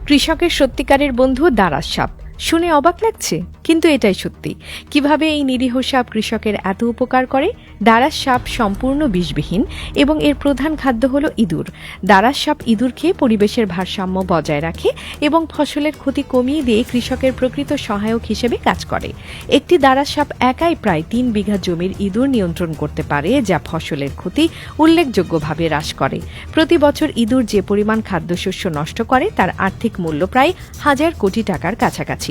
কৃষকের সত্যিকারের বন্ধু দারাস সাপ। শুনে অবাক লাগছে, কিন্তু এটাই সত্যি। কিভাবে এই নিরীহ সাপ কৃষকের এত উপকার করে? দারাস সাপ সম্পূর্ণ বিষবিহীন এবং এর প্রধান খাদ্য হল ইঁদুর। দারাস সাপ ইঁদুর খেয়ে পরিবেশের ভারসাম্য বজায় রাখে এবং ফসলের ক্ষতি কমিয়ে দিয়ে কৃষকের প্রকৃত সহায়ক হিসেবে কাজ করে। একটি দারাস সাপ একাই প্রায় ৩ বিঘা জমির ইঁদুর নিয়ন্ত্রণ করতে পারে, যা ফসলের ক্ষতি উল্লেখযোগ্যভাবে হ্রাস করে। প্রতি বছর ইঁদুর যে পরিমাণ খাদ্যশস্য নষ্ট করে তার আর্থিক মূল্য প্রায় ১,০০০ কোটি টাকার কাছাকাছি।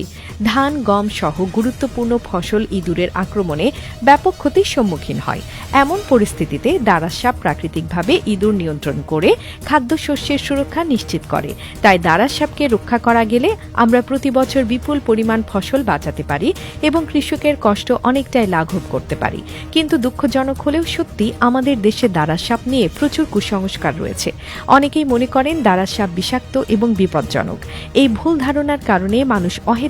ধান, গম সহ গুরুত্বপূর্ণ ফসল ইঁদুরের আক্রমণে ব্যাপক ক্ষতির সম্মুখীন হয়। এমন পরিস্থিতিতে দারাস সাপ প্রাকৃতিকভাবে ইঁদুর নিয়ন্ত্রণ করে খাদ্যশস্যের সুরক্ষা নিশ্চিত করে। তাই দারাস সাপকে রক্ষা করা গেলে আমরা প্রতি বছর বিপুল পরিমাণ ফসল বাঁচাতে পারি এবং কৃষকের কষ্ট অনেকটাই লাঘব করতে পারি। কিন্তু দুঃখজনক হলেও সত্যি, আমাদের দেশে দারাস সাপ নিয়ে প্রচুর কুসংস্কার রয়েছে। অনেকেই মনে করেন দারাস সাপ বিষাক্ত এবং বিপজ্জনক। এই ভুল ধারণার কারণে মানুষ অহেতুক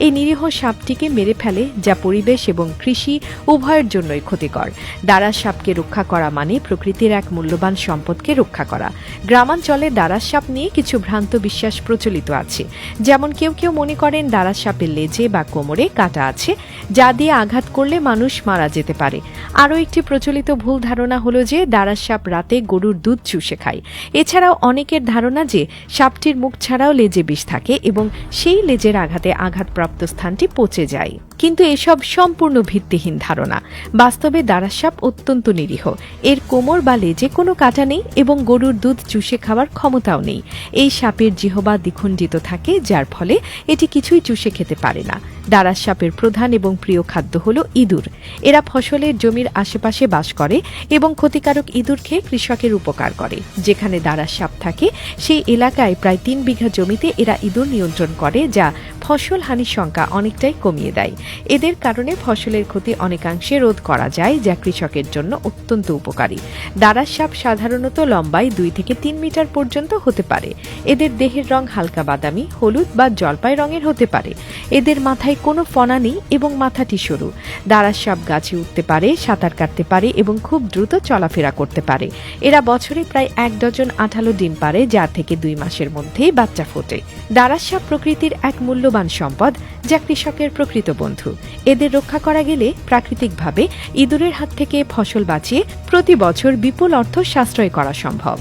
এই নিরীহ সাপটিকে মেরে ফেলে, যা পরিবেশ এবং কৃষি উভয়ের জন্যই ক্ষতিকর। দারাস সাপকে রক্ষা করা মানে প্রকৃতির এক মূল্যবান সম্পদকে রক্ষা করা। গ্রামাঞ্চলে দারাস সাপ নিয়ে কিছু ভ্রান্ত বিশ্বাস প্রচলিত আছে। যেমন কেউ কেউ মনে করেন দারাস সাপের লেজে বা কোমরে কাঁটা আছে, যা দিয়ে আঘাত করলে মানুষ মারা যেতে পারে। আরও একটি প্রচলিত ভুল ধারণা হলো যে দারাস সাপ রাতে গরুর দুধ চুষে খায়। এছাড়াও অনেকের ধারণা যে সাপটির মুখ ছাড়াও লেজে বিষ থাকে এবং সেই লেজের আঘাতে আঘাতপ্রাপ্ত স্থানটি পচে যায়। কিন্তু এসব সম্পূর্ণ ভিত্তিহীন ধারণা। বাস্তবে দারাস সাপ অত্যন্ত নিরীহ। এর কোমর বা লেজে কোনো কাঁটা নেই এবং গরুর দুধ চুষে খাওয়ার ক্ষমতাও নেই। এই সাপের জিহ্বা দ্বিখণ্ডিত থাকে, যার ফলে এটি কিছুই চুষে খেতে পারে না। দারাস সাপের প্রধান এবং প্রিয় খাদ্য হল ইঁদুর। এরা ফসলের জমির আশেপাশে বাস করে এবং ক্ষতিকারক ইঁদুর খেয়ে কৃষকের উপকার করে। যেখানে দারাস সাপ থাকে সেই এলাকায় প্রায় ৩ বিঘা জমিতে এরা ইঁদুর নিয়ন্ত্রণ করে, যা ফসল হানির সংখ্যা অনেকটাই কমিয়ে দেয়। এদের কারণে ফসলের ক্ষতি অনেকাংশে রোধ করা যায়, যা কৃষকের জন্য অত্যন্ত উপকারী। দারাস সাপ সাধারণত লম্বায় ২ থেকে ৩ মিটার পর্যন্ত হতে পারে। এদের দেহের রং হালকা বাদামি, হলুদ বা জলপাই রঙের হতে পারে। এদের মাথায় কোনো ফনা নেই এবং মাথাটি সরু। দারাস সাপ গাছে উঠতে পারে, সাঁতার কাটতে পারে এবং খুব দ্রুত চলাফেরা করতে পারে। এরা বছরে প্রায় ১ ডজন আঠালো ডিম পারে, যা থেকে ২ মাসের মধ্যেই বাচ্চা ফোটে। দারাস সাপ প্রকৃতির এক মূল্যবান সম্পদ, যা কৃষকের প্রকৃত বন্ধু। এদের রক্ষা করা গেলে প্রাকৃতিকভাবে ইঁদুরের হাত থেকে ফসল বাঁচিয়ে প্রতি বছর বিপুল অর্থ সাশ্রয় করা সম্ভব।